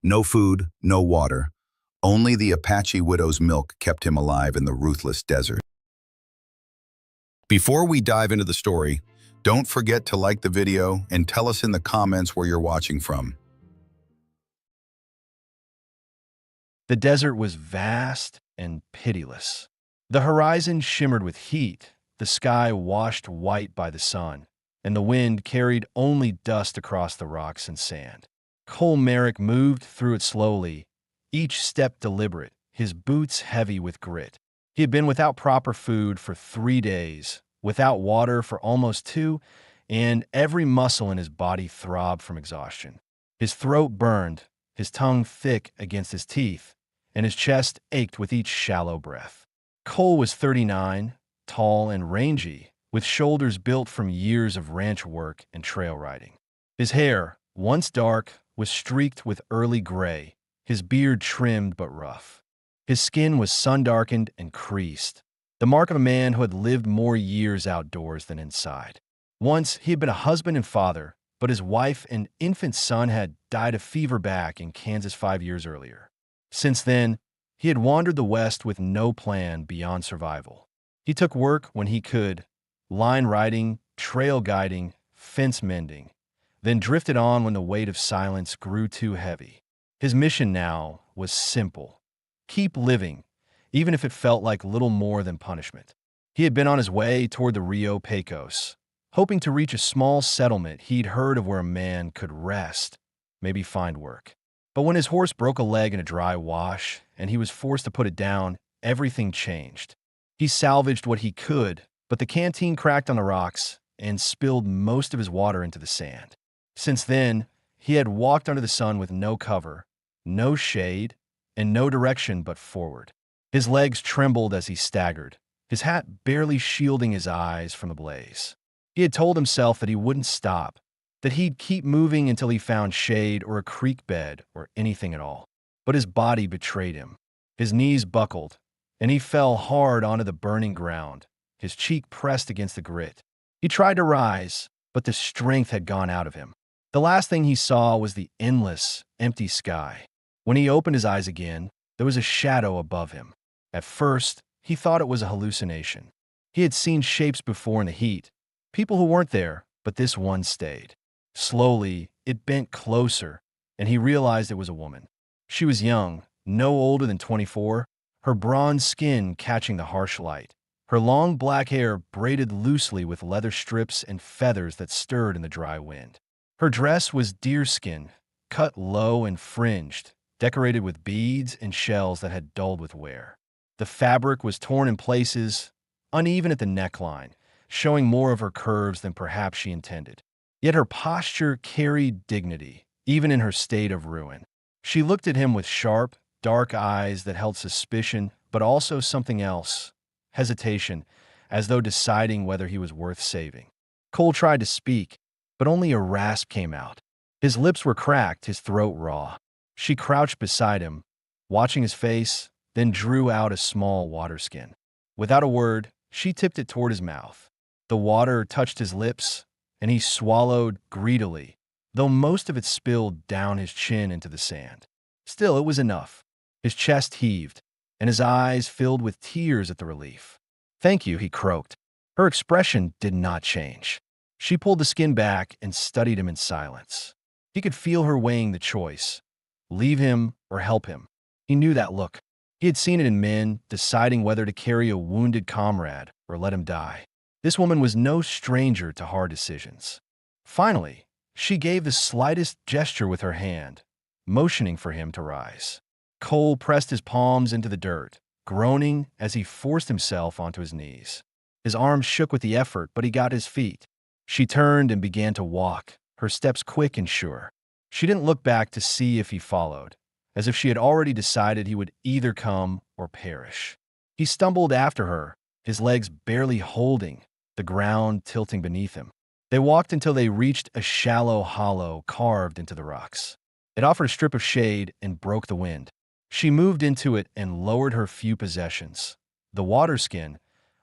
No food, no water. Only the Apache widow's milk kept him alive in the ruthless desert. Before we dive into the story, don't forget to like the video and tell us in the comments where you're watching from. The desert was vast and pitiless. The horizon shimmered with heat, the sky washed white by the sun, and the wind carried only dust across the rocks and sand. Cole Merrick moved through it slowly, each step deliberate, his boots heavy with grit. He had been without proper food for 3 days, without water for almost 2, and every muscle in his body throbbed from exhaustion. His throat burned, his tongue thick against his teeth, and his chest ached with each shallow breath. Cole was 39, tall and rangy, with shoulders built from years of ranch work and trail riding. His hair, once dark, was streaked with early gray, his beard trimmed but rough. His skin was sun-darkened and creased, the mark of a man who had lived more years outdoors than inside. Once, he had been a husband and father, but his wife and infant son had died of fever back in Kansas 5 years earlier. Since then, he had wandered the West with no plan beyond survival. He took work when he could, line riding, trail guiding, fence mending, then drifted on when the weight of silence grew too heavy. His mission now was simple: keep living, even if it felt like little more than punishment. He had been on his way toward the Rio Pecos, hoping to reach a small settlement he'd heard of where a man could rest, maybe find work. But when his horse broke a leg in a dry wash and he was forced to put it down, everything changed. He salvaged what he could, but the canteen cracked on the rocks and spilled most of his water into the sand. Since then, he had walked under the sun with no cover, no shade, and no direction but forward. His legs trembled as he staggered, his hat barely shielding his eyes from the blaze. He had told himself that he wouldn't stop, that he'd keep moving until he found shade or a creek bed or anything at all. But his body betrayed him. His knees buckled, and he fell hard onto the burning ground, his cheek pressed against the grit. He tried to rise, but the strength had gone out of him. The last thing he saw was the endless, empty sky. When he opened his eyes again, there was a shadow above him. At first, he thought it was a hallucination. He had seen shapes before in the heat, people who weren't there, but this one stayed. Slowly, it bent closer, and he realized it was a woman. She was young, no older than 24, her bronze skin catching the harsh light, her long black hair braided loosely with leather strips and feathers that stirred in the dry wind. Her dress was deerskin, cut low and fringed, decorated with beads and shells that had dulled with wear. The fabric was torn in places, uneven at the neckline, showing more of her curves than perhaps she intended. Yet her posture carried dignity, even in her state of ruin. She looked at him with sharp, dark eyes that held suspicion, but also something else, hesitation, as though deciding whether he was worth saving. Cole tried to speak, but only a rasp came out. His lips were cracked, his throat raw. She crouched beside him, watching his face, then drew out a small water skin. Without a word, she tipped it toward his mouth. The water touched his lips, and he swallowed greedily, though most of it spilled down his chin into the sand. Still, it was enough. His chest heaved, and his eyes filled with tears at the relief. "Thank you," he croaked. Her expression did not change. She pulled the skin back and studied him in silence. He could feel her weighing the choice: leave him or help him. He knew that look. He had seen it in men, deciding whether to carry a wounded comrade or let him die. This woman was no stranger to hard decisions. Finally, she gave the slightest gesture with her hand, motioning for him to rise. Cole pressed his palms into the dirt, groaning as he forced himself onto his knees. His arms shook with the effort, but he got his feet. She turned and began to walk, her steps quick and sure. She didn't look back to see if he followed, as if she had already decided he would either come or perish. He stumbled after her, his legs barely holding, the ground tilting beneath him. They walked until they reached a shallow hollow carved into the rocks. It offered a strip of shade and broke the wind. She moved into it and lowered her few possessions: the water skin,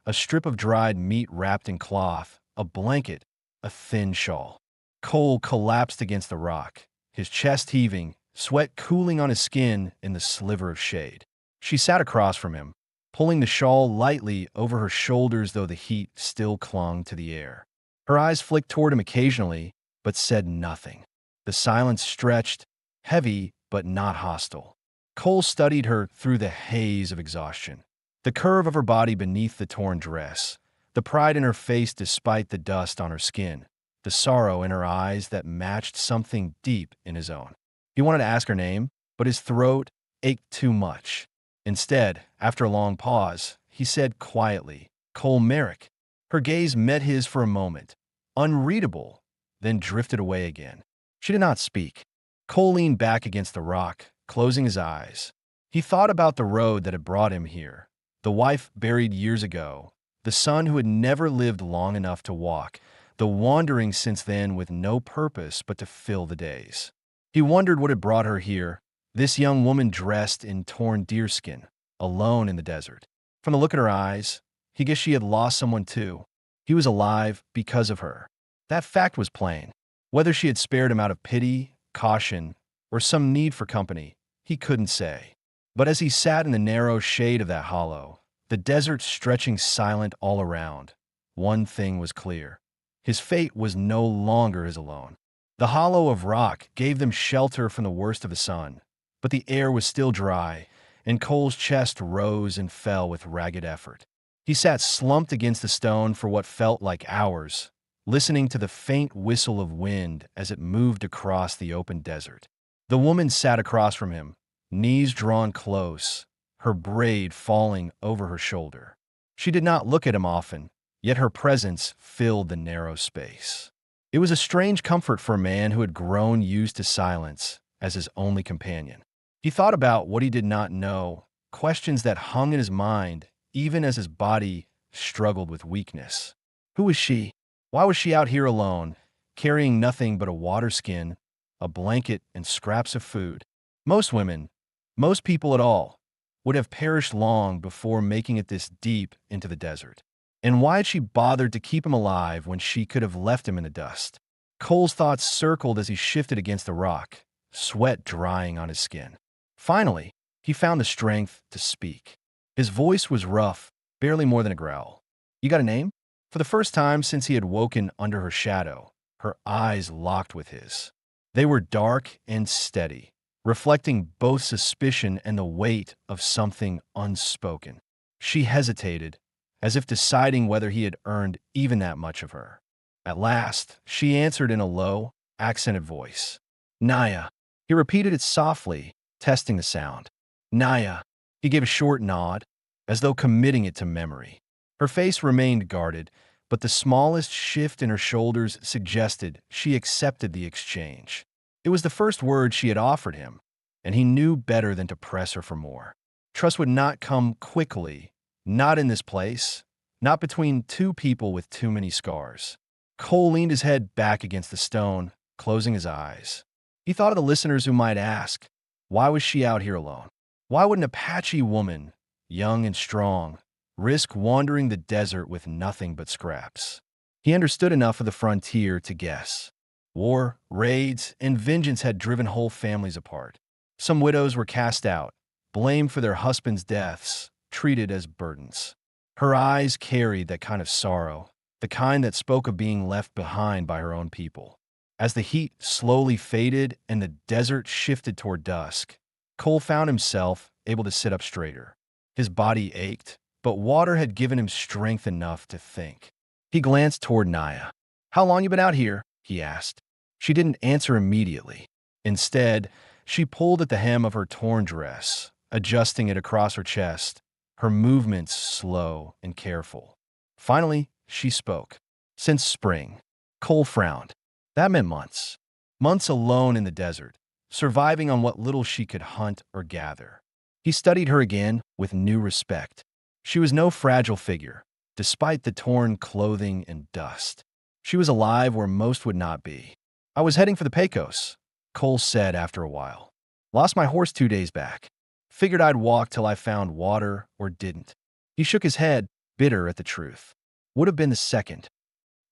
a strip of dried meat wrapped in cloth, a blanket, a thin shawl. Cole collapsed against the rock, his chest heaving, sweat cooling on his skin in the sliver of shade. She sat across from him, pulling the shawl lightly over her shoulders though the heat still clung to the air. Her eyes flicked toward him occasionally, but said nothing. The silence stretched, heavy but not hostile. Cole studied her through the haze of exhaustion. The curve of her body beneath the torn dress, the pride in her face despite the dust on her skin, the sorrow in her eyes that matched something deep in his own. He wanted to ask her name, but his throat ached too much. Instead, after a long pause, he said quietly, "Cole Merrick." Her gaze met his for a moment, unreadable, then drifted away again. She did not speak. Cole leaned back against the rock, closing his eyes. He thought about the road that had brought him here, the wife buried years ago, the son who had never lived long enough to walk, the wandering since then with no purpose but to fill the days. He wondered what had brought her here, this young woman dressed in torn deerskin, alone in the desert. From the look in her eyes, he guessed she had lost someone too. He was alive because of her. That fact was plain. Whether she had spared him out of pity, caution, or some need for company, he couldn't say. But as he sat in the narrow shade of that hollow, the desert stretching silent all around, one thing was clear. His fate was no longer his alone. The hollow of rock gave them shelter from the worst of the sun, but the air was still dry, and Cole's chest rose and fell with ragged effort. He sat slumped against the stone for what felt like hours, listening to the faint whistle of wind as it moved across the open desert. The woman sat across from him, knees drawn close, her braid falling over her shoulder. She did not look at him often, yet her presence filled the narrow space. It was a strange comfort for a man who had grown used to silence as his only companion. He thought about what he did not know, questions that hung in his mind even as his body struggled with weakness. Who was she? Why was she out here alone, carrying nothing but a water skin, a blanket, and scraps of food? Most women, most people at all, would have perished long before making it this deep into the desert. And why had she bothered to keep him alive when she could have left him in the dust? Cole's thoughts circled as he shifted against the rock, sweat drying on his skin. Finally, he found the strength to speak. His voice was rough, barely more than a growl. "You got a name?" For the first time since he had woken under her shadow, her eyes locked with his. They were dark and steady, reflecting both suspicion and the weight of something unspoken. She hesitated, as if deciding whether he had earned even that much of her. At last, she answered in a low, accented voice. "Naya." He repeated it softly, testing the sound. "Naya." He gave a short nod, as though committing it to memory. Her face remained guarded, but the smallest shift in her shoulders suggested she accepted the exchange. It was the first word she had offered him, and he knew better than to press her for more. Trust would not come quickly, not in this place, not between two people with too many scars. Cole leaned his head back against the stone, closing his eyes. He thought of the listeners who might ask, why was she out here alone? Why would an Apache woman, young and strong, risk wandering the desert with nothing but scraps? He understood enough of the frontier to guess. War, raids, and vengeance had driven whole families apart. Some widows were cast out, blamed for their husbands' deaths, treated as burdens. Her eyes carried that kind of sorrow, the kind that spoke of being left behind by her own people. As the heat slowly faded and the desert shifted toward dusk, Cole found himself able to sit up straighter. His body ached, but water had given him strength enough to think. He glanced toward Naya. "How long you been out here?" he asked. She didn't answer immediately. Instead, she pulled at the hem of her torn dress, adjusting it across her chest, her movements slow and careful. Finally, she spoke. "Since spring." Cole frowned. That meant months. Months alone in the desert, surviving on what little she could hunt or gather. He studied her again with new respect. She was no fragile figure, despite the torn clothing and dust. She was alive where most would not be. "I was heading for the Pecos," Cole said after a while. "Lost my horse 2 days back. Figured I'd walk till I found water or didn't." He shook his head, bitter at the truth. Would have been the second.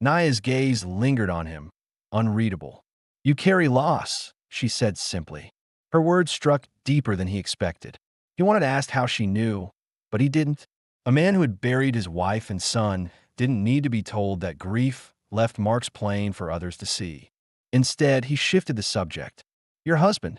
Naya's gaze lingered on him, unreadable. "You carry loss," she said simply. Her words struck deeper than he expected. He wanted to ask how she knew, but he didn't. A man who had buried his wife and son didn't need to be told that grief left marks plain for others to see. Instead, he shifted the subject. Your husband.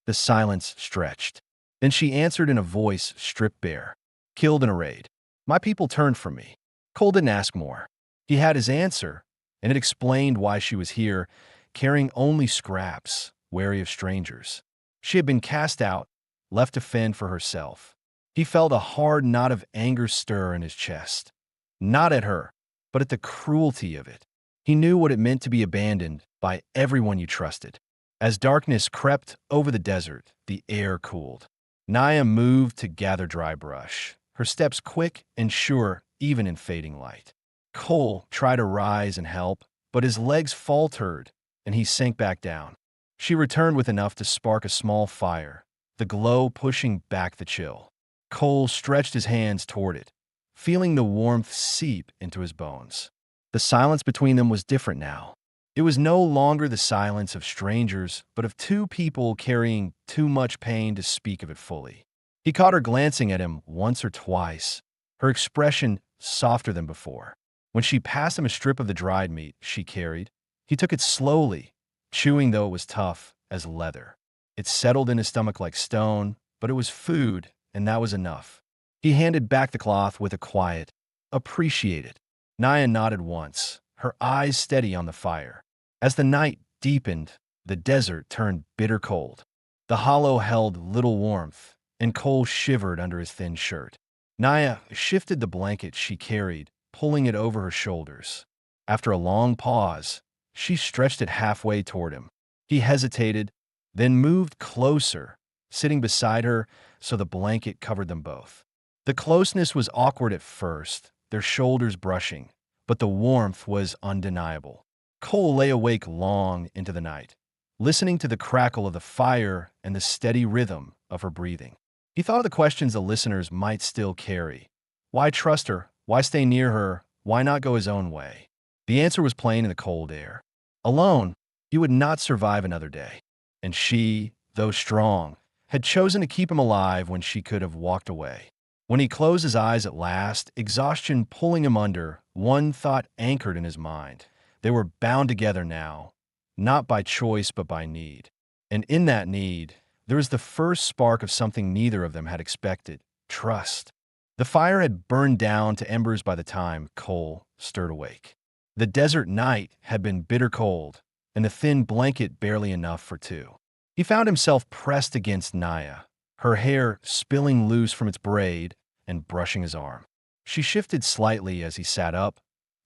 The silence stretched. Then she answered in a voice stripped bare. Killed in a raid. My people turned from me. Cole didn't ask more. He had his answer, and it explained why she was here, carrying only scraps, wary of strangers. She had been cast out, left to fend for herself. He felt a hard knot of anger stir in his chest. Not at her, but at the cruelty of it. He knew what it meant to be abandoned by everyone you trusted. As darkness crept over the desert, the air cooled. Naya moved to gather dry brush, her steps quick and sure even in fading light. Cole tried to rise and help, but his legs faltered and he sank back down. She returned with enough to spark a small fire, the glow pushing back the chill. Cole stretched his hands toward it, feeling the warmth seep into his bones. The silence between them was different now. It was no longer the silence of strangers, but of two people carrying too much pain to speak of it fully. He caught her glancing at him once or twice, her expression softer than before. When she passed him a strip of the dried meat she carried, he took it slowly, chewing though it was tough as leather. It settled in his stomach like stone, but it was food, and that was enough. He handed back the cloth with a quiet, "Appreciate it." Naya nodded once, her eyes steady on the fire. As the night deepened, the desert turned bitter cold. The hollow held little warmth, and Cole shivered under his thin shirt. Naya shifted the blanket she carried, pulling it over her shoulders. After a long pause, she stretched it halfway toward him. He hesitated, then moved closer, sitting beside her so the blanket covered them both. The closeness was awkward at first, their shoulders brushing, but the warmth was undeniable. Cole lay awake long into the night, listening to the crackle of the fire and the steady rhythm of her breathing. He thought of the questions the listeners might still carry. Why trust her? Why stay near her? Why not go his own way? The answer was plain in the cold air. Alone, he would not survive another day. And she, though strong, had chosen to keep him alive when she could have walked away. When he closed his eyes at last, exhaustion pulling him under, one thought anchored in his mind. They were bound together now, not by choice but by need. And in that need, there was the first spark of something neither of them had expected: trust. The fire had burned down to embers by the time Cole stirred awake. The desert night had been bitter cold, and the thin blanket barely enough for two. He found himself pressed against Naya, her hair spilling loose from its braid and brushing his arm. She shifted slightly as he sat up,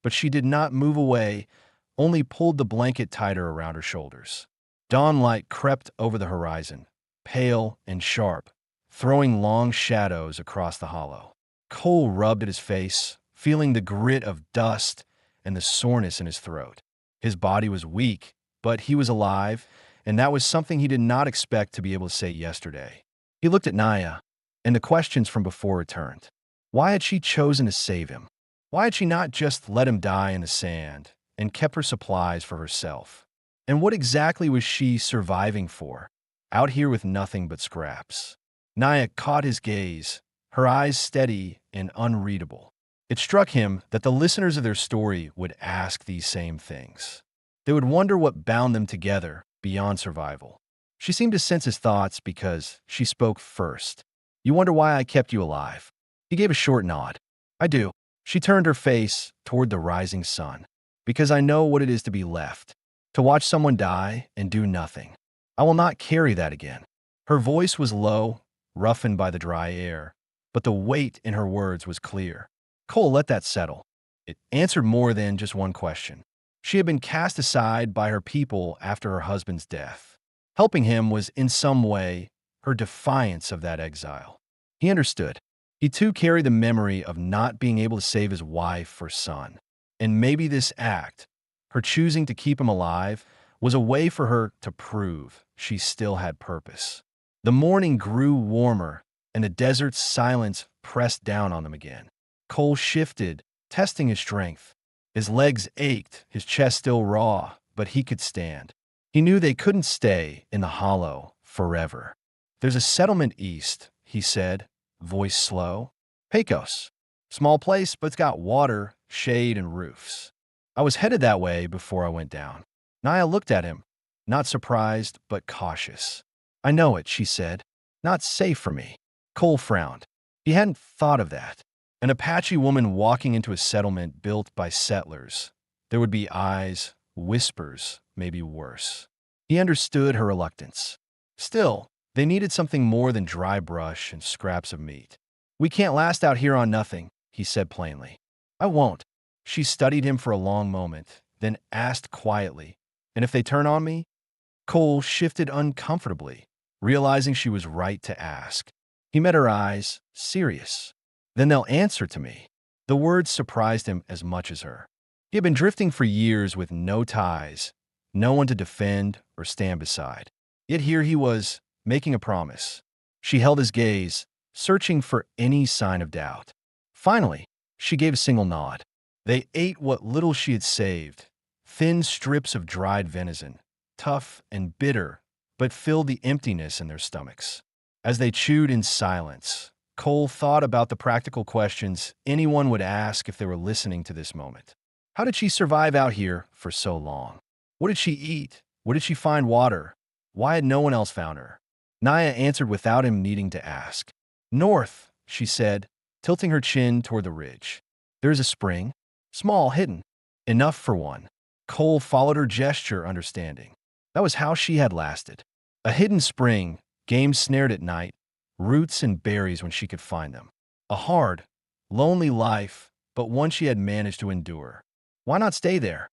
but she did not move away, only pulled the blanket tighter around her shoulders. Dawn light crept over the horizon, pale and sharp, throwing long shadows across the hollow. Cole rubbed at his face, feeling the grit of dust and the soreness in his throat. His body was weak, but he was alive, and that was something he did not expect to be able to say yesterday. He looked at Naya, and the questions from before returned. Why had she chosen to save him? Why had she not just let him die in the sand and kept her supplies for herself? And what exactly was she surviving for, out here with nothing but scraps? Naya caught his gaze, her eyes steady and unreadable. It struck him that the listeners of their story would ask these same things. They would wonder what bound them together beyond survival. She seemed to sense his thoughts because she spoke first. You wonder why I kept you alive? He gave a short nod. I do. She turned her face toward the rising sun. Because I know what it is to be left, to watch someone die and do nothing. I will not carry that again. Her voice was low, roughened by the dry air, but the weight in her words was clear. Cole let that settle. It answered more than just one question. She had been cast aside by her people after her husband's death. Helping him was in some way her defiance of that exile. He understood. He too carried the memory of not being able to save his wife or son. And maybe this act, her choosing to keep him alive, was a way for her to prove she still had purpose. The morning grew warmer, and the desert's silence pressed down on them again. Cole shifted, testing his strength. His legs ached, his chest still raw, but he could stand. He knew they couldn't stay in the hollow forever. "There's a settlement east," he said, voice slow. "Pecos. Small place, but it's got water, shade, and roofs." I was headed that way before I went down. Naya looked at him, not surprised, but cautious. "I know it," she said. "Not safe for me." Cole frowned. He hadn't thought of that. An Apache woman walking into a settlement built by settlers. There would be eyes, whispers, maybe worse. He understood her reluctance. Still, they needed something more than dry brush and scraps of meat. "We can't last out here on nothing," he said plainly. "I won't." She studied him for a long moment, then asked quietly, "And if they turn on me?" Cole shifted uncomfortably, realizing she was right to ask. He met her eyes, serious. "Then they'll answer to me." The words surprised him as much as her. He had been drifting for years with no ties, no one to defend or stand beside. Yet here he was, making a promise. She held his gaze, searching for any sign of doubt. Finally, she gave a single nod. They ate what little she had saved, thin strips of dried venison, tough and bitter, but filled the emptiness in their stomachs. As they chewed in silence, Cole thought about the practical questions anyone would ask if they were listening to this moment. How did she survive out here for so long? What did she eat? Where did she find water? Why had no one else found her? Naya answered without him needing to ask. "North," she said, tilting her chin toward the ridge. "There is a spring, small, hidden, enough for one." Cole followed her gesture, understanding. That was how she had lasted. A hidden spring, game snared at night, roots and berries when she could find them. A hard, lonely life, but one she had managed to endure. "Why not stay there?"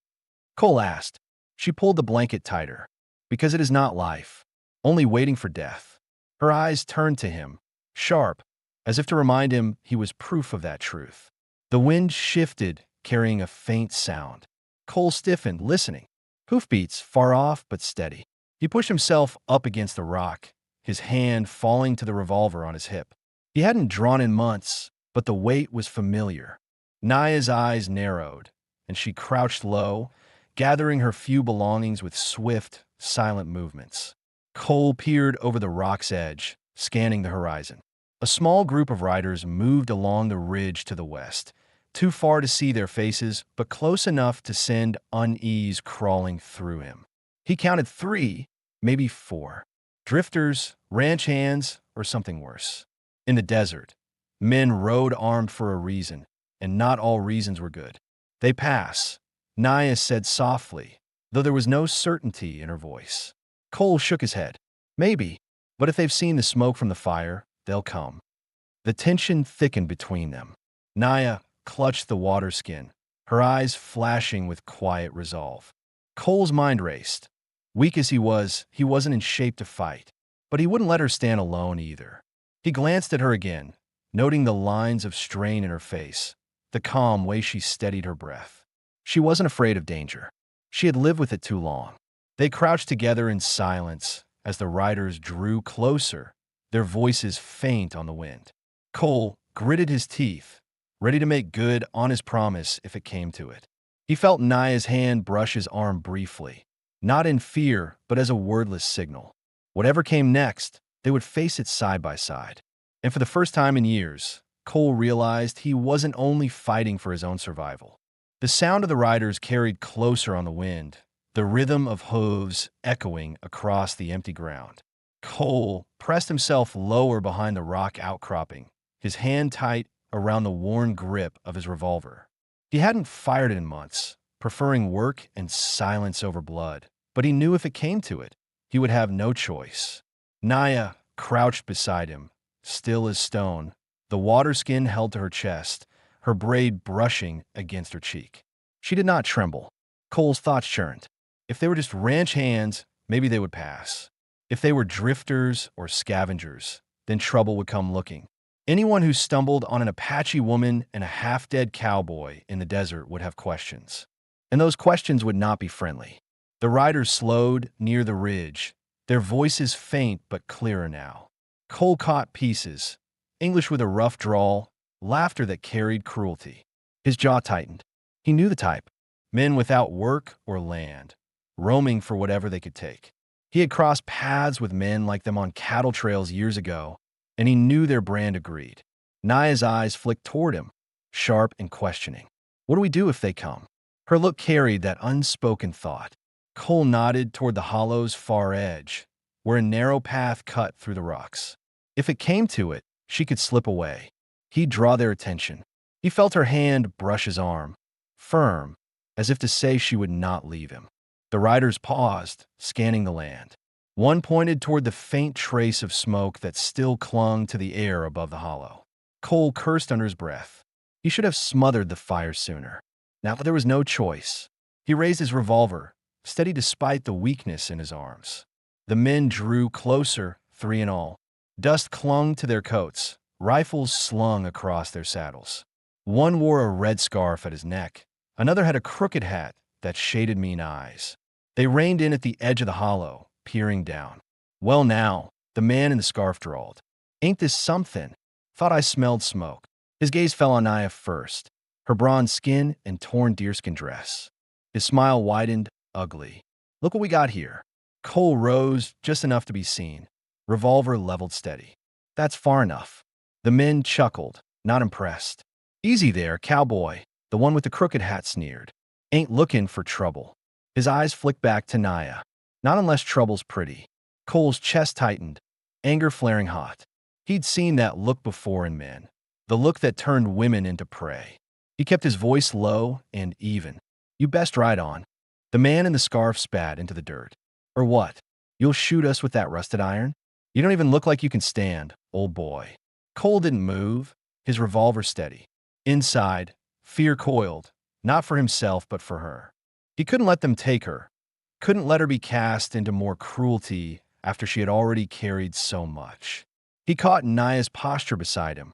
Cole asked. She pulled the blanket tighter. "Because it is not life, only waiting for death." Her eyes turned to him, sharp, as if to remind him he was proof of that truth. The wind shifted, carrying a faint sound. Cole stiffened, listening. Hoofbeats, far off but steady. He pushed himself up against the rock, his hand falling to the revolver on his hip. He hadn't drawn in months, but the weight was familiar. Naya's eyes narrowed, and she crouched low, gathering her few belongings with swift, silent movements. Cole peered over the rock's edge, scanning the horizon. A small group of riders moved along the ridge to the west, too far to see their faces, but close enough to send unease crawling through him. He counted 3, maybe 4. Drifters, ranch hands, or something worse. In the desert, men rode armed for a reason, and not all reasons were good. "They pass," Naya said softly, though there was no certainty in her voice. Cole shook his head. "Maybe, but if they've seen the smoke from the fire, they'll come." The tension thickened between them. Naya clutched the water skin, her eyes flashing with quiet resolve. Cole's mind raced. Weak as he wasn't in shape to fight, but he wouldn't let her stand alone either. He glanced at her again, noting the lines of strain in her face, the calm way she steadied her breath. She wasn't afraid of danger. She had lived with it too long. They crouched together in silence as the riders drew closer, their voices faint on the wind. Cole gritted his teeth, ready to make good on his promise if it came to it. He felt Naya's hand brush his arm briefly, not in fear, but as a wordless signal. Whatever came next, they would face it side by side. And for the first time in years, Cole realized he wasn't only fighting for his own survival. The sound of the riders carried closer on the wind, the rhythm of hooves echoing across the empty ground. Cole pressed himself lower behind the rock outcropping, his hand tight around the worn grip of his revolver. He hadn't fired it in months, preferring work and silence over blood, but he knew if it came to it, he would have no choice. Naya crouched beside him, still as stone, the water skin held to her chest, her braid brushing against her cheek. She did not tremble. Cole's thoughts churned. If they were just ranch hands, maybe they would pass. If they were drifters or scavengers, then trouble would come looking. Anyone who stumbled on an Apache woman and a half-dead cowboy in the desert would have questions. And those questions would not be friendly. The riders slowed near the ridge, their voices faint but clearer now. Cole caught pieces, English with a rough drawl, laughter that carried cruelty. His jaw tightened. He knew the type. Men without work or land, roaming for whatever they could take. He had crossed paths with men like them on cattle trails years ago, and he knew their brand agreed. Naya's eyes flicked toward him, sharp and questioning. What do we do if they come? Her look carried that unspoken thought. Cole nodded toward the hollow's far edge, where a narrow path cut through the rocks. If it came to it, she could slip away. He'd draw their attention. He felt her hand brush his arm, firm, as if to say she would not leave him. The riders paused, scanning the land. One pointed toward the faint trace of smoke that still clung to the air above the hollow. Cole cursed under his breath. He should have smothered the fire sooner. Now there was no choice. He raised his revolver, steady despite the weakness in his arms. The men drew closer, three in all. Dust clung to their coats, rifles slung across their saddles. One wore a red scarf at his neck. Another had a crooked hat that shaded mean eyes. They reined in at the edge of the hollow, peering down. Well now, the man in the scarf drawled. Ain't this something? Thought I smelled smoke. His gaze fell on Naya first, her bronze skin and torn deerskin dress. His smile widened, ugly. Look what we got here. Cole rose just enough to be seen, revolver leveled steady. That's far enough. The men chuckled, not impressed. Easy there, cowboy, the one with the crooked hat sneered. Ain't looking for trouble. His eyes flicked back to Naya. Not unless trouble's pretty. Cole's chest tightened, anger flaring hot. He'd seen that look before in men, the look that turned women into prey. He kept his voice low and even. You best ride on. The man in the scarf spat into the dirt. Or what? You'll shoot us with that rusted iron? You don't even look like you can stand, old boy. Cole didn't move, his revolver steady. Inside, fear coiled, not for himself but for her. He couldn't let them take her, couldn't let her be cast into more cruelty after she had already carried so much. He caught Naya's posture beside him,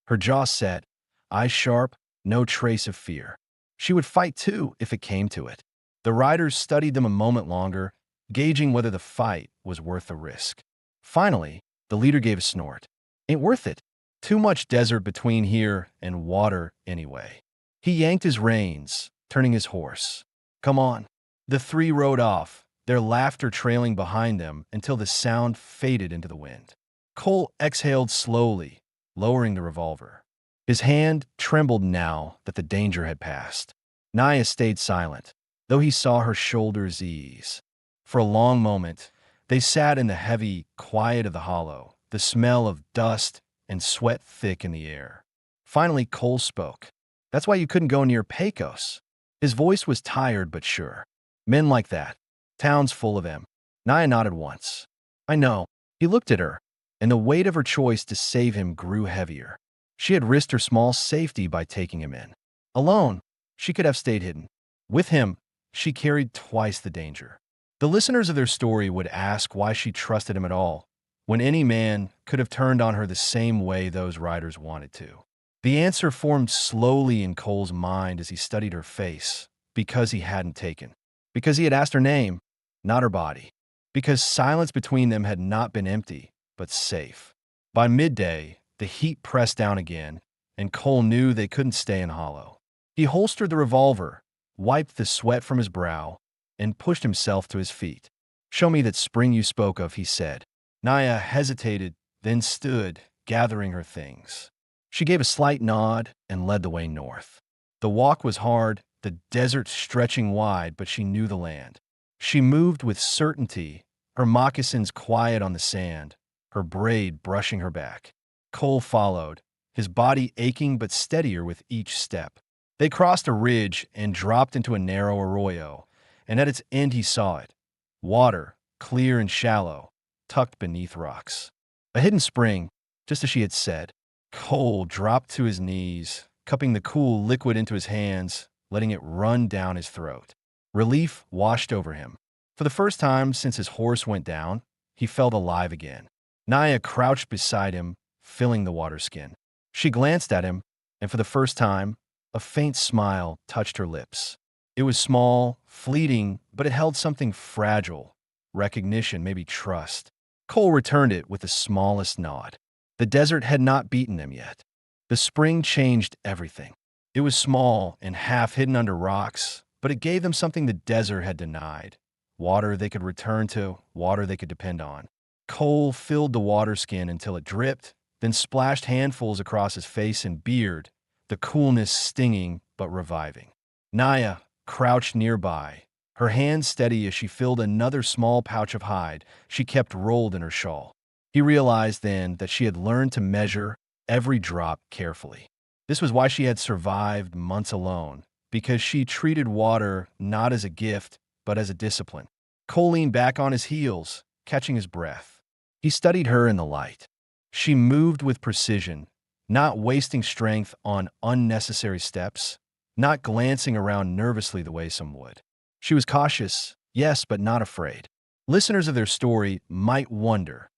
her jaw set, eyes sharp, no trace of fear. She would fight too if it came to it. The riders studied them a moment longer, gauging whether the fight was worth the risk. Finally, the leader gave a snort. Ain't worth it. Too much desert between here and water anyway. He yanked his reins, turning his horse. Come on. The three rode off, their laughter trailing behind them until the sound faded into the wind. Cole exhaled slowly, lowering the revolver. His hand trembled now that the danger had passed. Naya stayed silent, though he saw her shoulders ease. For a long moment, they sat in the heavy quiet of the hollow, the smell of dust and sweat thick in the air. Finally, Cole spoke. That's why you couldn't go near Pecos. His voice was tired but sure. Men like that. Town's full of them. Naya nodded once. I know. He looked at her, and the weight of her choice to save him grew heavier. She had risked her small safety by taking him in. Alone, she could have stayed hidden. With him, she carried twice the danger. The listeners of their story would ask why she trusted him at all, when any man could have turned on her the same way those riders wanted to. The answer formed slowly in Cole's mind as he studied her face, because he hadn't taken. Because he had asked her name, not her body. Because silence between them had not been empty, but safe. By midday, the heat pressed down again, and Cole knew they couldn't stay in hollow. He holstered the revolver, wiped the sweat from his brow, and pushed himself to his feet. Show me that spring you spoke of, he said. Naya hesitated, then stood, gathering her things. She gave a slight nod and led the way north. The walk was hard, the desert stretching wide, but she knew the land. She moved with certainty, her moccasins quiet on the sand, her braid brushing her back. Cole followed, his body aching but steadier with each step. They crossed a ridge and dropped into a narrow arroyo, and at its end he saw it. Water, clear and shallow, tucked beneath rocks. A hidden spring, just as she had said. Cole dropped to his knees, cupping the cool liquid into his hands, letting it run down his throat. Relief washed over him. For the first time since his horse went down, he felt alive again. Naya crouched beside him, filling the water skin. She glanced at him, and for the first time, a faint smile touched her lips. It was small, fleeting, but it held something fragile. Recognition, maybe trust. Cole returned it with the smallest nod. The desert had not beaten them yet. The spring changed everything. It was small and half hidden under rocks, but it gave them something the desert had denied. water they could return to, water they could depend on. Cole filled the water skin until it dripped, then splashed handfuls across his face and beard, the coolness stinging but reviving. Naya crouched nearby, her hands steady as she filled another small pouch of hide she kept rolled in her shawl. He realized then that she had learned to measure every drop carefully. This was why she had survived months alone, because she treated water not as a gift, but as a discipline. Cole leaned back on his heels, catching his breath. He studied her in the light. She moved with precision, not wasting strength on unnecessary steps, not glancing around nervously the way some would. She was cautious, yes, but not afraid. Listeners of their story might wonder,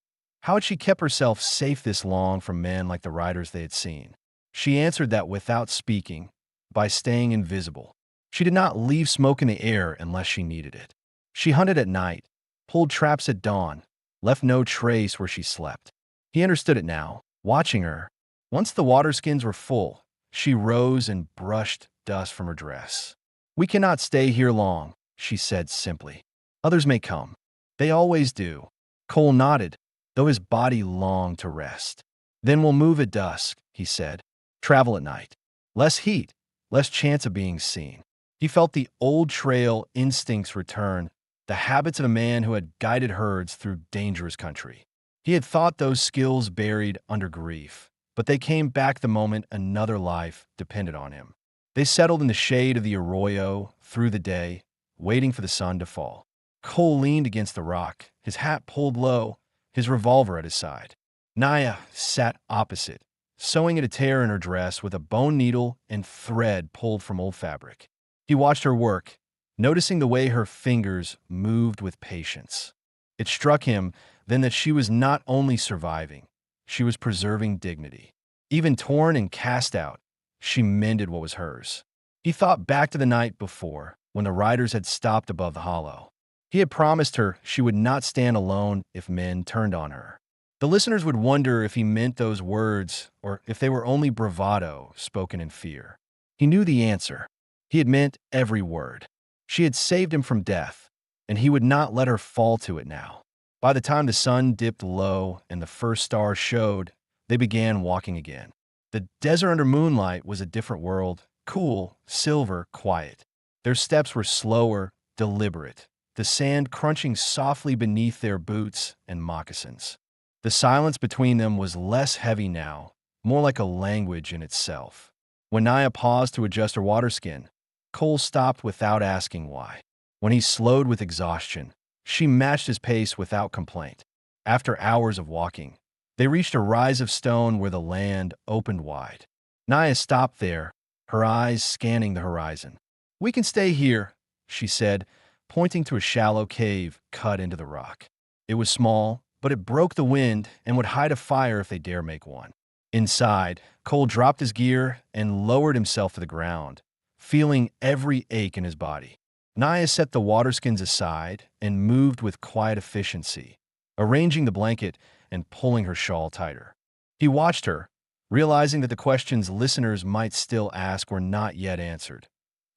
how had she kept herself safe this long from men like the riders they had seen? She answered that without speaking, by staying invisible. She did not leave smoke in the air unless she needed it. She hunted at night, pulled traps at dawn, left no trace where she slept. He understood it now, watching her. Once the water skins were full, she rose and brushed dust from her dress. "We cannot stay here long," she said simply. "Others may come. They always do." Cole nodded, though his body longed to rest. "Then we'll move at dusk," he said. "Travel at night. Less heat, less chance of being seen." He felt the old trail instincts return, the habits of a man who had guided herds through dangerous country. He had thought those skills buried under grief, but they came back the moment another life depended on him. They settled in the shade of the arroyo through the day, waiting for the sun to fall. Cole leaned against the rock, his hat pulled low, his revolver at his side. Naya sat opposite, sewing at a tear in her dress with a bone needle and thread pulled from old fabric. He watched her work, noticing the way her fingers moved with patience. It struck him then that she was not only surviving, she was preserving dignity. Even torn and cast out, she mended what was hers. He thought back to the night before, when the riders had stopped above the hollow. He had promised her she would not stand alone if men turned on her. The listeners would wonder if he meant those words or if they were only bravado spoken in fear. He knew the answer. He had meant every word. She had saved him from death, and he would not let her fall to it now. By the time the sun dipped low and the first star showed, they began walking again. The desert under moonlight was a different world, cool, silver, quiet. Their steps were slower, deliberate, the sand crunching softly beneath their boots and moccasins. The silence between them was less heavy now, more like a language in itself. When Naya paused to adjust her water skin, Cole stopped without asking why. When he slowed with exhaustion, she matched his pace without complaint. After hours of walking, they reached a rise of stone where the land opened wide. Naya stopped there, her eyes scanning the horizon. "We can stay here," she said, pointing to a shallow cave cut into the rock. It was small, but it broke the wind and would hide a fire if they dare make one. Inside, Cole dropped his gear and lowered himself to the ground, feeling every ache in his body. Naya set the water skins aside and moved with quiet efficiency, arranging the blanket and pulling her shawl tighter. He watched her, realizing that the questions listeners might still ask were not yet answered.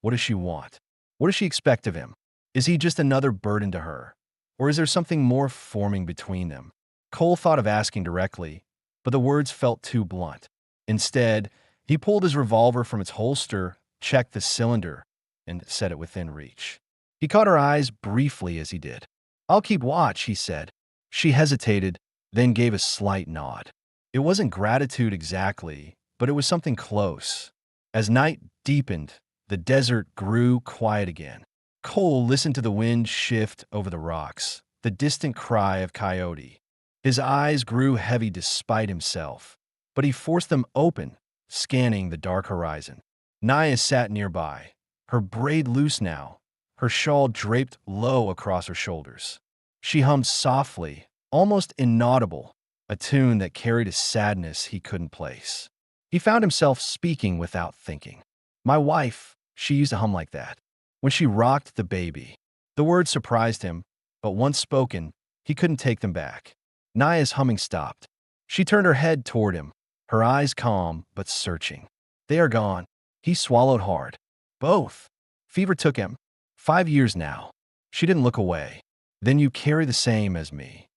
What does she want? What does she expect of him? Is he just another burden to her? Or is there something more forming between them? Cole thought of asking directly, but the words felt too blunt. Instead, he pulled his revolver from its holster, checked the cylinder, and set it within reach. He caught her eyes briefly as he did. "I'll keep watch," he said. She hesitated, then gave a slight nod. It wasn't gratitude exactly, but it was something close. As night deepened, the desert grew quiet again. Cole listened to the wind shift over the rocks, the distant cry of coyote. His eyes grew heavy despite himself, but he forced them open, scanning the dark horizon. Naya sat nearby, her braid loose now, her shawl draped low across her shoulders. She hummed softly, almost inaudible, a tune that carried a sadness he couldn't place. He found himself speaking without thinking. "My wife," she used to hum like that, when she rocked the baby. The words surprised him, but once spoken, he couldn't take them back. Naya's humming stopped. She turned her head toward him, her eyes calm but searching. "They are gone." He swallowed hard. "Both." Fever took him. 5 years now. She didn't look away. Then you carry the same as me.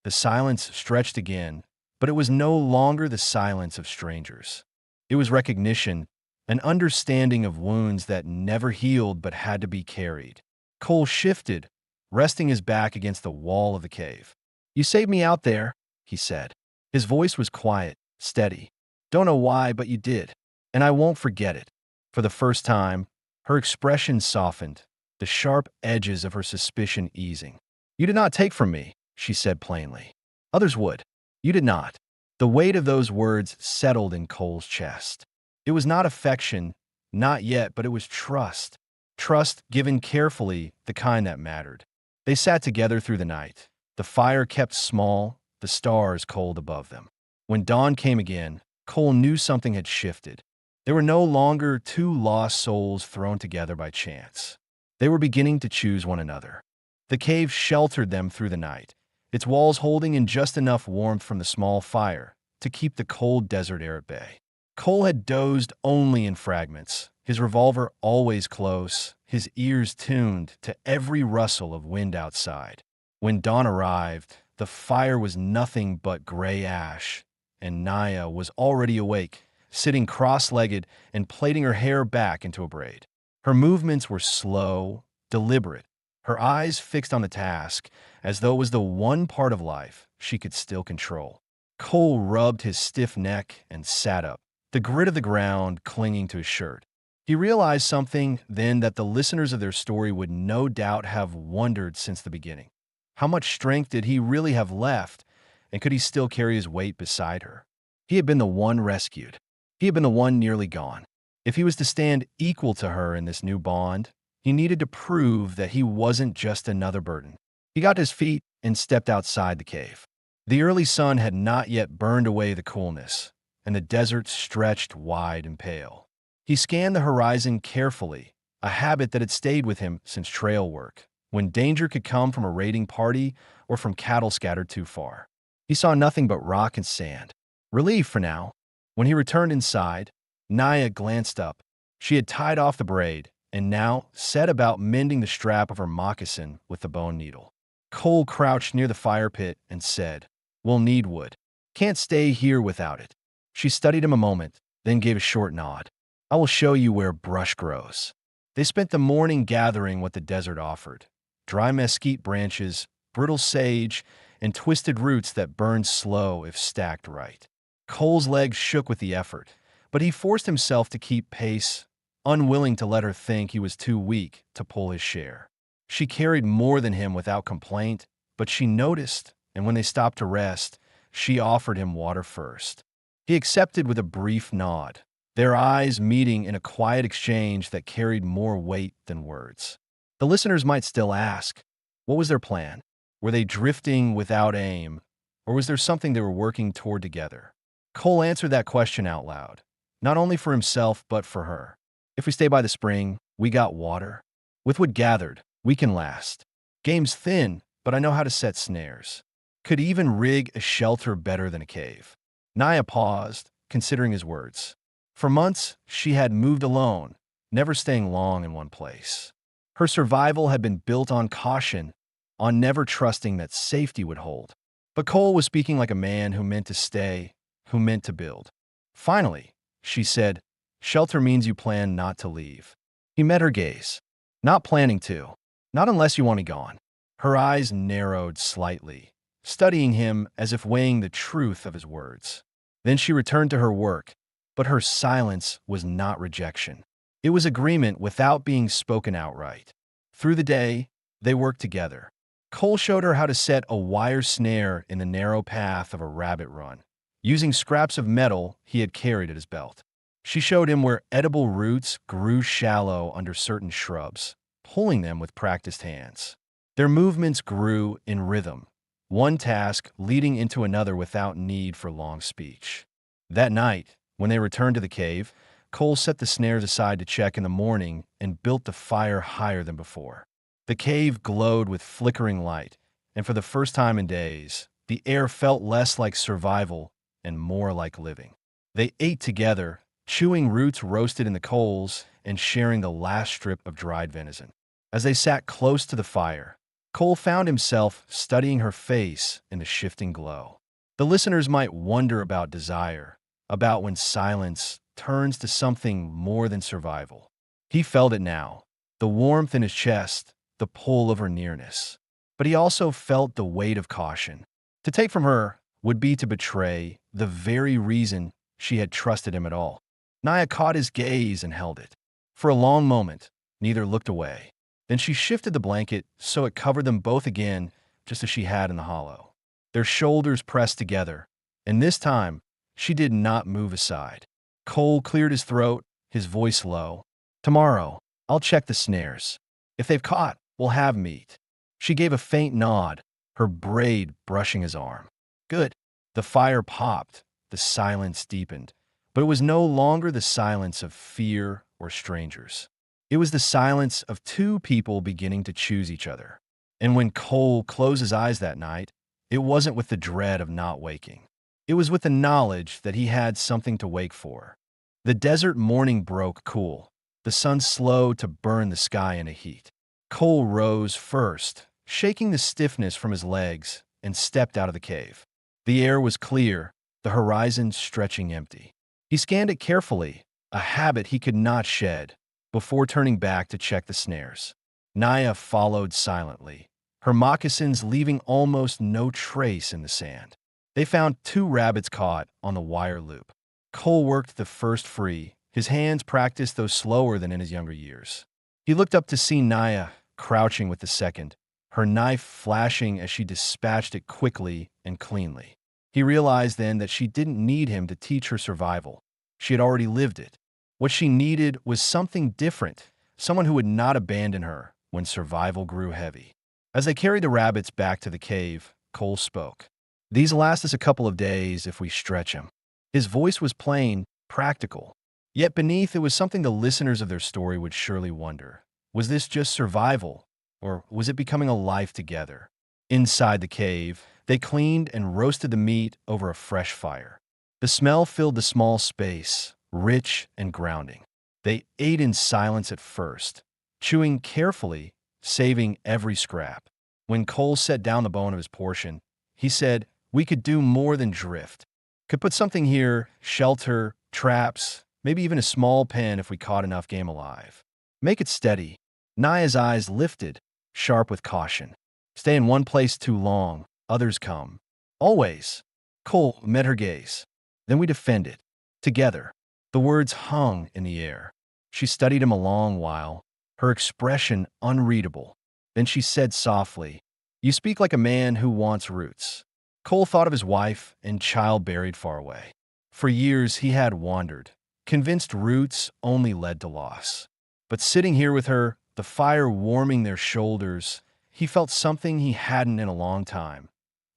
The silence stretched again, but it was no longer the silence of strangers. It was recognition, an understanding of wounds that never healed but had to be carried. Cole shifted, resting his back against the wall of the cave. "You saved me out there," he said. His voice was quiet, steady. "Don't know why, but you did, and I won't forget it." For the first time, her expression softened, the sharp edges of her suspicion easing. "You did not take from me," she said plainly. "Others would. You did not." The weight of those words settled in Cole's chest. It was not affection, not yet, but it was trust. Trust given carefully, the kind that mattered. They sat together through the night. The fire kept small, the stars cold above them. When dawn came again, Cole knew something had shifted. They were no longer two lost souls thrown together by chance. They were beginning to choose one another. The cave sheltered them through the night, its walls holding in just enough warmth from the small fire to keep the cold desert air at bay. Cole had dozed only in fragments, his revolver always close, his ears tuned to every rustle of wind outside. When dawn arrived, the fire was nothing but gray ash, and Naya was already awake, sitting cross-legged and plaiting her hair back into a braid. Her movements were slow, deliberate, her eyes fixed on the task, as though it was the one part of life she could still control. Cole rubbed his stiff neck and sat up, the grit of the ground clinging to his shirt. He realized something then that the listeners of their story would no doubt have wondered since the beginning. How much strength did he really have left, and could he still carry his weight beside her? He had been the one rescued. He had been the one nearly gone. If he was to stand equal to her in this new bond, he needed to prove that he wasn't just another burden. He got to his feet and stepped outside the cave. The early sun had not yet burned away the coolness, and the desert stretched wide and pale. He scanned the horizon carefully, a habit that had stayed with him since trail work, when danger could come from a raiding party or from cattle scattered too far. He saw nothing but rock and sand. Relief for now. When he returned inside, Naya glanced up. She had tied off the braid and now set about mending the strap of her moccasin with the bone needle. Cole crouched near the fire pit and said, "We'll need wood. Can't stay here without it." She studied him a moment, then gave a short nod. "I will show you where brush grows." They spent the morning gathering what the desert offered: dry mesquite branches, brittle sage, and twisted roots that burned slow if stacked right. Cole's legs shook with the effort, but he forced himself to keep pace, unwilling to let her think he was too weak to pull his share. She carried more than him without complaint, but she noticed, and when they stopped to rest, she offered him water first. He accepted with a brief nod, their eyes meeting in a quiet exchange that carried more weight than words. The listeners might still ask, what was their plan? Were they drifting without aim, or was there something they were working toward together? Cole answered that question out loud, not only for himself but for her. "If we stay by the spring, we got water. With wood gathered, we can last. Game's thin, but I know how to set snares. Could even rig a shelter better than a cave." Naya paused, considering his words. For months, she had moved alone, never staying long in one place. Her survival had been built on caution, on never trusting that safety would hold. But Cole was speaking like a man who meant to stay, who meant to build. "Finally," she said, "shelter means you plan not to leave." He met her gaze. "Not planning to. Not unless you want me gone." Her eyes narrowed slightly, studying him as if weighing the truth of his words. Then she returned to her work, but her silence was not rejection. It was agreement without being spoken outright. Through the day, they worked together. Cole showed her how to set a wire snare in the narrow path of a rabbit run, using scraps of metal he had carried at his belt. She showed him where edible roots grew shallow under certain shrubs, pulling them with practiced hands. Their movements grew in rhythm, one task leading into another without need for long speech. That night, when they returned to the cave, Cole set the snares aside to check in the morning and built the fire higher than before. The cave glowed with flickering light, and for the first time in days, the air felt less like survival and more like living. They ate together, chewing roots roasted in the coals and sharing the last strip of dried venison. As they sat close to the fire, Cole found himself studying her face in the shifting glow. The listeners might wonder about desire, about when silence turns to something more than survival. He felt it now, the warmth in his chest, the pull of her nearness. But he also felt the weight of caution. To take from her would be to betray the very reason she had trusted him at all. Naya caught his gaze and held it. For a long moment, neither looked away. Then she shifted the blanket so it covered them both again, just as she had in the hollow. Their shoulders pressed together, and this time, she did not move aside. Cole cleared his throat, his voice low. "Tomorrow, I'll check the snares. If they've caught, we'll have meat." She gave a faint nod, her braid brushing his arm. "Good." The fire popped, the silence deepened, but it was no longer the silence of fear or strangers. It was the silence of two people beginning to choose each other. And when Cole closed his eyes that night, it wasn't with the dread of not waking. It was with the knowledge that he had something to wake for. The desert morning broke cool, the sun slowed to burn the sky in a heat. Cole rose first, shaking the stiffness from his legs, and stepped out of the cave. The air was clear, the horizon stretching empty. He scanned it carefully, a habit he could not shed, before turning back to check the snares. Naya followed silently, her moccasins leaving almost no trace in the sand. They found 2 rabbits caught on the wire loop. Cole worked the first free, his hands practiced though slower than in his younger years. He looked up to see Naya crouching with the second, her knife flashing as she dispatched it quickly and cleanly. He realized then that she didn't need him to teach her survival. She had already lived it. What she needed was something different, someone who would not abandon her when survival grew heavy. As they carried the rabbits back to the cave, Cole spoke. "These last us a couple of days if we stretch them." His voice was plain, practical. Yet beneath it was something the listeners of their story would surely wonder. Was this just survival, or was it becoming a life together? Inside the cave, they cleaned and roasted the meat over a fresh fire. The smell filled the small space, rich and grounding. They ate in silence at first, chewing carefully, saving every scrap. When Cole set down the bone of his portion, he said, "We could do more than drift. Could put something here, shelter, traps, maybe even a small pen if we caught enough game alive. Make it steady." Naya's eyes lifted, sharp with caution. "Stay in one place too long, others come." "Always." Cole met her gaze. "Then we defend it. Together." The words hung in the air. She studied him a long while, her expression unreadable. Then she said softly, "You speak like a man who wants roots." Cole thought of his wife and child buried far away. For years he had wandered, convinced roots only led to loss. But sitting here with her, the fire warming their shoulders, he felt something he hadn't in a long time,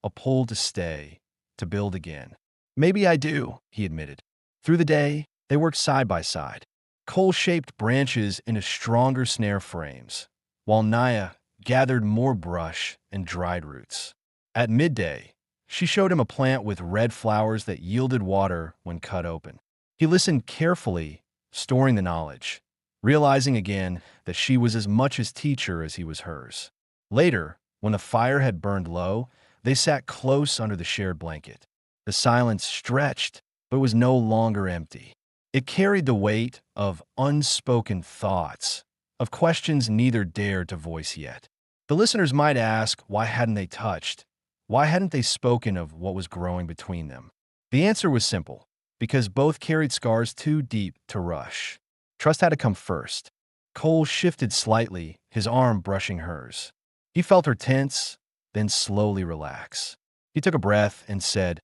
a pull to stay, to build again. "Maybe I do," he admitted. Through the day, they worked side by side. Cole shaped branches into stronger snare frames, while Naya gathered more brush and dried roots. At midday, she showed him a plant with red flowers that yielded water when cut open. He listened carefully, storing the knowledge, realizing again that she was as much his teacher as he was hers. Later, when the fire had burned low, they sat close under the shared blanket. The silence stretched, but was no longer empty. It carried the weight of unspoken thoughts, of questions neither dared to voice yet. The listeners might ask, why hadn't they touched? Why hadn't they spoken of what was growing between them? The answer was simple, because both carried scars too deep to rush. Trust had to come first. Cole shifted slightly, his arm brushing hers. He felt her tense, then slowly relax. He took a breath and said,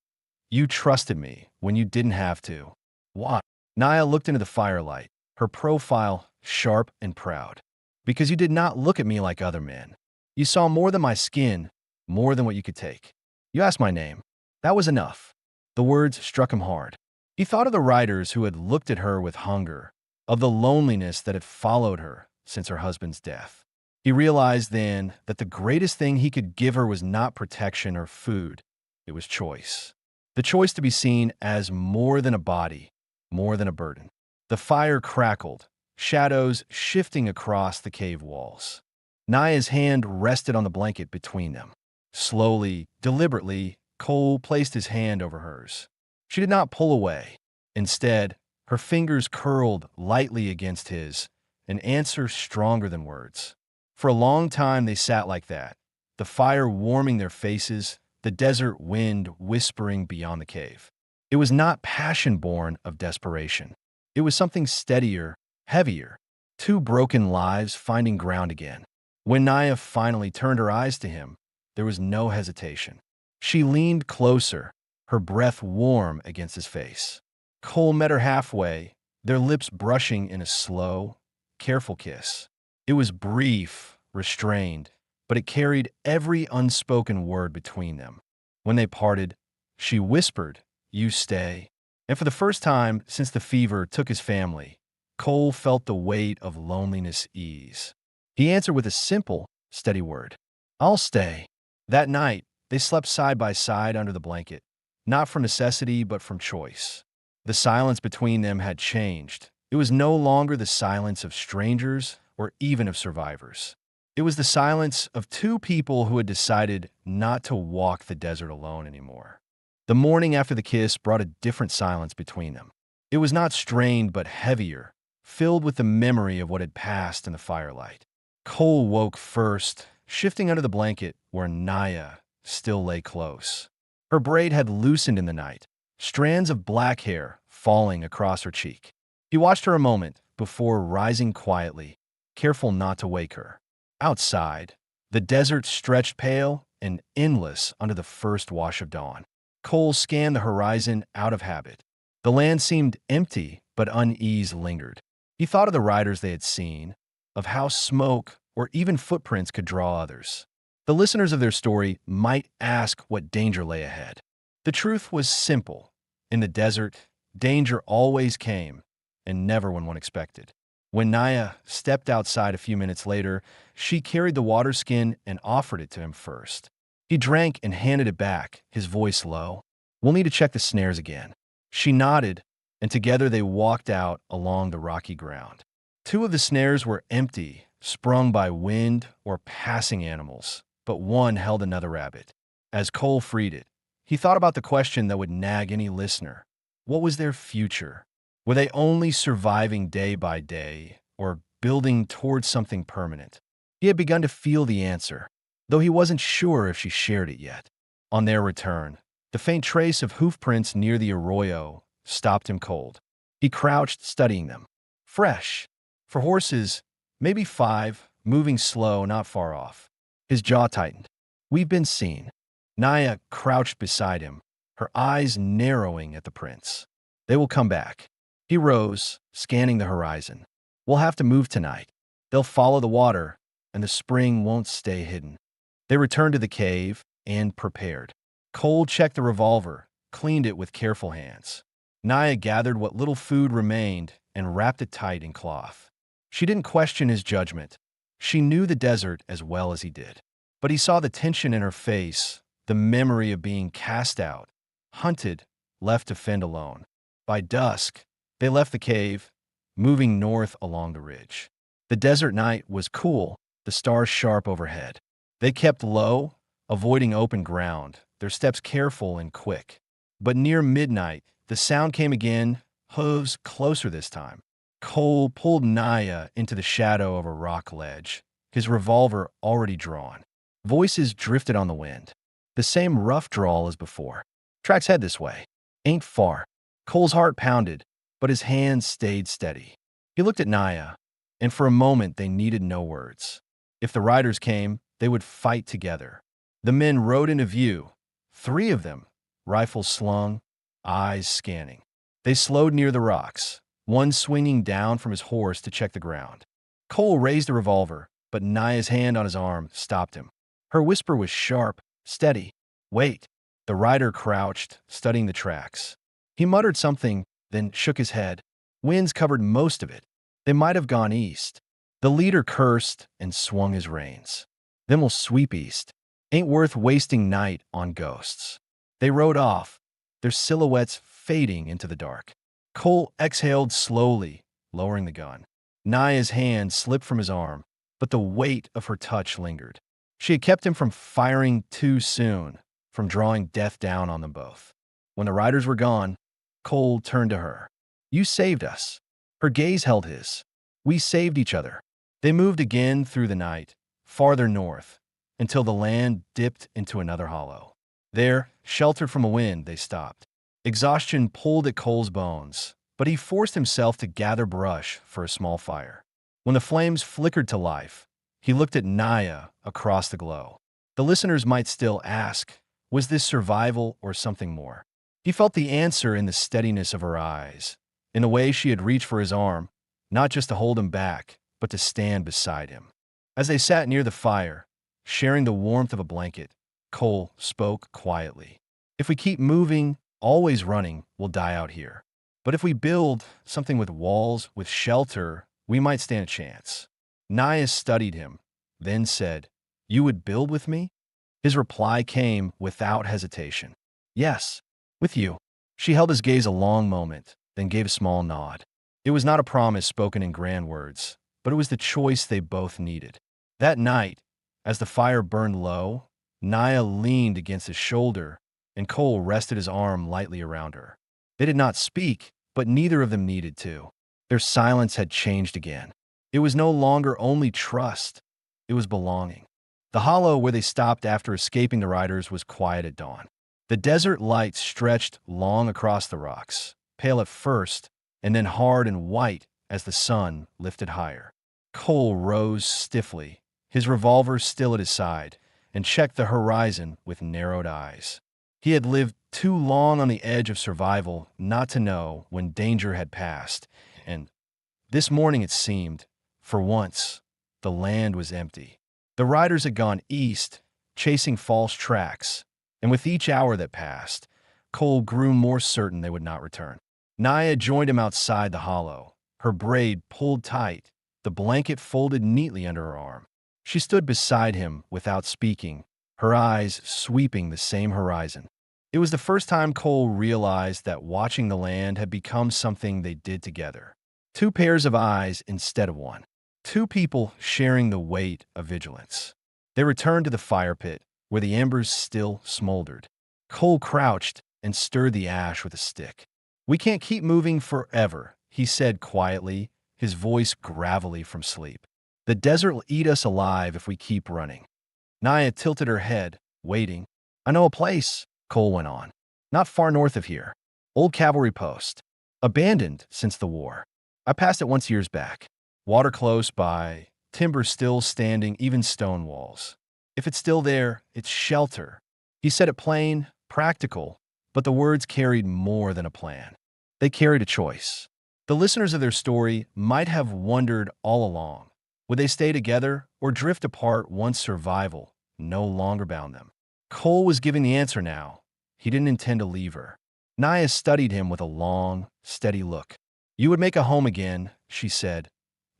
"You trusted me when you didn't have to." "Why?" Naya looked into the firelight, her profile sharp and proud. "Because you did not look at me like other men. You saw more than my skin, more than what you could take. You asked my name. That was enough." The words struck him hard. He thought of the writers who had looked at her with hunger, of the loneliness that had followed her since her husband's death. He realized then that the greatest thing he could give her was not protection or food, it was choice. The choice to be seen as more than a body, more than a burden. The fire crackled, shadows shifting across the cave walls. Naya's hand rested on the blanket between them. Slowly, deliberately, Cole placed his hand over hers. She did not pull away. Instead, her fingers curled lightly against his, an answer stronger than words. For a long time they sat like that, the fire warming their faces, the desert wind whispering beyond the cave. It was not passion born of desperation. It was something steadier, heavier, two broken lives finding ground again. When Naya finally turned her eyes to him, there was no hesitation. She leaned closer, her breath warm against his face. Cole met her halfway, their lips brushing in a slow, careful kiss. It was brief, restrained, but it carried every unspoken word between them. When they parted, she whispered, "You stay." And for the first time since the fever took his family, Cole felt the weight of loneliness ease. He answered with a simple, steady word, "I'll stay." That night, they slept side by side under the blanket, not from necessity but from choice. The silence between them had changed. It was no longer the silence of strangers or even of survivors. It was the silence of two people who had decided not to walk the desert alone anymore. The morning after the kiss brought a different silence between them. It was not strained but heavier, filled with the memory of what had passed in the firelight. Cole woke first, shifting under the blanket where Naya still lay close. Her braid had loosened in the night, strands of black hair falling across her cheek. He watched her a moment before rising quietly, careful not to wake her. Outside, the desert stretched pale and endless under the first wash of dawn. Cole scanned the horizon out of habit. The land seemed empty, but unease lingered. He thought of the riders they had seen, of how smoke or even footprints could draw others. The listeners of their story might ask what danger lay ahead. The truth was simple. In the desert, danger always came, and never when one expected. When Naya stepped outside a few minutes later, she carried the water skin and offered it to him first. He drank and handed it back, his voice low. "We'll need to check the snares again." She nodded, and together they walked out along the rocky ground. Two of the snares were empty, sprung by wind or passing animals, but one held another rabbit. As Cole freed it, he thought about the question that would nag any listener. What was their future? Were they only surviving day by day, or building towards something permanent? He had begun to feel the answer, though he wasn't sure if she shared it yet. On their return, the faint trace of hoofprints near the arroyo stopped him cold. He crouched, studying them. Fresh. For horses, maybe 5, moving slow, not far off. His jaw tightened. "We've been seen." Naya crouched beside him, her eyes narrowing at the prints. "They will come back." He rose, scanning the horizon. "We'll have to move tonight. They'll follow the water, and the spring won't stay hidden." They returned to the cave and prepared. Cole checked the revolver, cleaned it with careful hands. Naya gathered what little food remained and wrapped it tight in cloth. She didn't question his judgment. She knew the desert as well as he did. But he saw the tension in her face, the memory of being cast out, hunted, left to fend alone. By dusk, they left the cave, moving north along the ridge. The desert night was cool, the stars sharp overhead. They kept low, avoiding open ground, their steps careful and quick. But near midnight, the sound came again, hooves closer this time. Cole pulled Naya into the shadow of a rock ledge, his revolver already drawn. Voices drifted on the wind. The same rough drawl as before. "Tracks head this way. Ain't far." Cole's heart pounded, but his hands stayed steady. He looked at Naya, and for a moment they needed no words. If the riders came, they would fight together. The men rode into view, 3 of them, rifles slung, eyes scanning. They slowed near the rocks, one swinging down from his horse to check the ground. Cole raised the revolver, but Naya's hand on his arm stopped him. Her whisper was sharp, steady. "Wait." The rider crouched, studying the tracks. He muttered something, then shook his head. Winds covered most of it. They might have gone east. The leader cursed and swung his reins. "Then we'll sweep east. Ain't worth wasting night on ghosts." They rode off, their silhouettes fading into the dark. Cole exhaled slowly, lowering the gun. Naya's hand slipped from his arm, but the weight of her touch lingered. She had kept him from firing too soon, from drawing death down on them both. When the riders were gone, Cole turned to her. "You saved us." Her gaze held his. "We saved each other." They moved again through the night, farther north, until the land dipped into another hollow. There, sheltered from a wind, they stopped. Exhaustion pulled at Cole's bones, but he forced himself to gather brush for a small fire. When the flames flickered to life, he looked at Naya across the glow. The listeners might still ask, was this survival or something more? He felt the answer in the steadiness of her eyes, in the way she had reached for his arm, not just to hold him back, but to stand beside him. As they sat near the fire, sharing the warmth of a blanket, Cole spoke quietly. "If we keep moving, always running, we'll die out here. But if we build something with walls, with shelter, we might stand a chance." Naya studied him, then said, "You would build with me?" His reply came without hesitation. "Yes, with you." She held his gaze a long moment, then gave a small nod. It was not a promise spoken in grand words, but it was the choice they both needed. That night, as the fire burned low, Naya leaned against his shoulder, and Cole rested his arm lightly around her. They did not speak, but neither of them needed to. Their silence had changed again. It was no longer only trust, it was belonging. The hollow where they stopped after escaping the riders was quiet at dawn. The desert light stretched long across the rocks, pale at first, and then hard and white as the sun lifted higher. Cole rose stiffly, his revolver still at his side, and checked the horizon with narrowed eyes. He had lived too long on the edge of survival not to know when danger had passed, and this morning it seemed, for once, the land was empty. The riders had gone east, chasing false tracks, and with each hour that passed, Cole grew more certain they would not return. Naya joined him outside the hollow, her braid pulled tight, the blanket folded neatly under her arm. She stood beside him without speaking, her eyes sweeping the same horizon. It was the first time Cole realized that watching the land had become something they did together. Two pairs of eyes instead of one. Two people sharing the weight of vigilance. They returned to the fire pit, where the embers still smoldered. Cole crouched and stirred the ash with a stick. "We can't keep moving forever," he said quietly, his voice gravelly from sleep. "The desert will eat us alive if we keep running." Naya tilted her head, waiting. "I know a place," Cole went on. "Not far north of here. Old cavalry post. Abandoned since the war. I passed it once years back. Water close by, timber still standing, even stone walls. If it's still there, it's shelter." He said it plain, practical, but the words carried more than a plan. They carried a choice. The listeners of their story might have wondered all along, would they stay together or drift apart once survival no longer bound them? Cole was giving the answer now. He didn't intend to leave her. Naya studied him with a long, steady look. "You would make a home again," she said,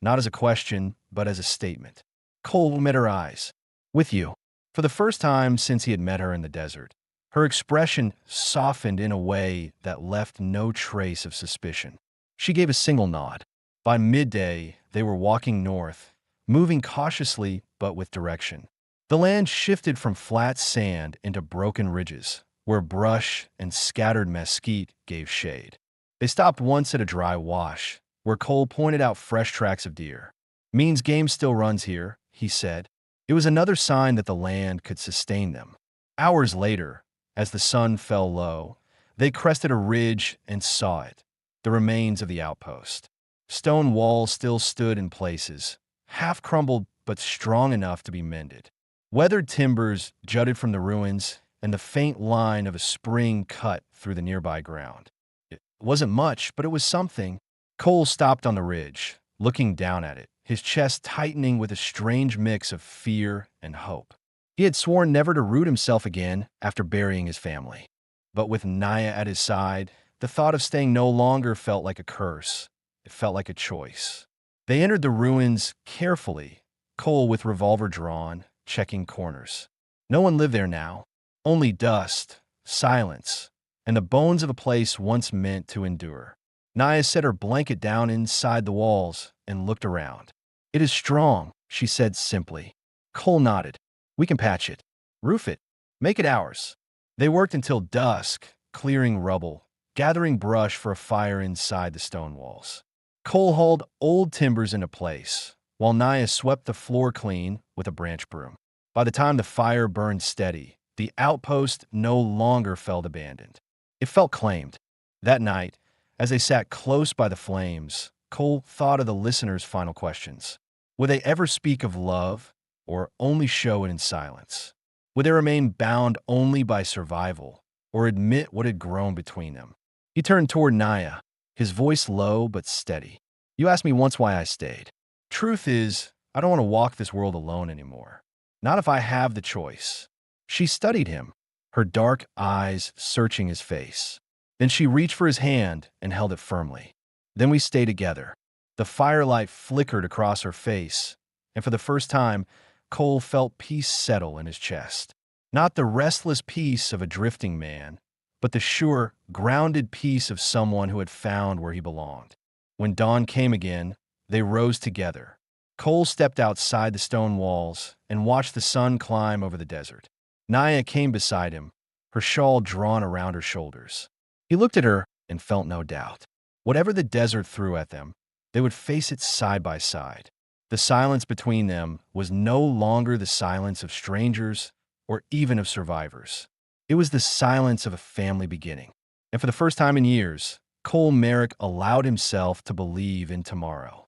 not as a question, but as a statement. Cole met her eyes. "With you." For the first time since he had met her in the desert, her expression softened in a way that left no trace of suspicion. She gave a single nod. By midday, they were walking north, moving cautiously but with direction. The land shifted from flat sand into broken ridges, where brush and scattered mesquite gave shade. They stopped once at a dry wash, where Cole pointed out fresh tracks of deer. "Means game still runs here," he said. It was another sign that the land could sustain them. Hours later, as the sun fell low, they crested a ridge and saw it, the remains of the outpost. Stone walls still stood in places, half crumbled but strong enough to be mended. Weathered timbers jutted from the ruins, and the faint line of a spring cut through the nearby ground. It wasn't much, but it was something. Cole stopped on the ridge, looking down at it, his chest tightening with a strange mix of fear and hope. He had sworn never to root himself again after burying his family. But with Naya at his side, the thought of staying no longer felt like a curse. It felt like a choice. They entered the ruins carefully, Cole with revolver drawn, checking corners. No one lived there now. Only dust, silence, and the bones of a place once meant to endure. Naya set her blanket down inside the walls and looked around. "It is strong," she said simply. Cole nodded. We can patch it. Roof it. Make it ours. They worked until dusk, clearing rubble, gathering brush for a fire inside the stone walls. Cole hauled old timbers into place, while Naya swept the floor clean with a branch broom. By the time the fire burned steady, the outpost no longer felt abandoned. It felt claimed. That night, as they sat close by the flames, Cole thought of the listeners' final questions. Would they ever speak of love, or only show it in silence? Would they remain bound only by survival, or admit what had grown between them? He turned toward Naya, his voice low but steady. You asked me once why I stayed. Truth is, I don't want to walk this world alone anymore. Not if I have the choice. She studied him, her dark eyes searching his face. Then she reached for his hand and held it firmly. Then we stayed together. The firelight flickered across her face, and for the first time, Cole felt peace settle in his chest. Not the restless peace of a drifting man, but the sure, grounded peace of someone who had found where he belonged. When dawn came again, they rose together. Cole stepped outside the stone walls and watched the sun climb over the desert. Naya came beside him, her shawl drawn around her shoulders. He looked at her and felt no doubt. Whatever the desert threw at them, they would face it side by side. The silence between them was no longer the silence of strangers or even of survivors. It was the silence of a family beginning. And for the first time in years, Cole Merrick allowed himself to believe in tomorrow.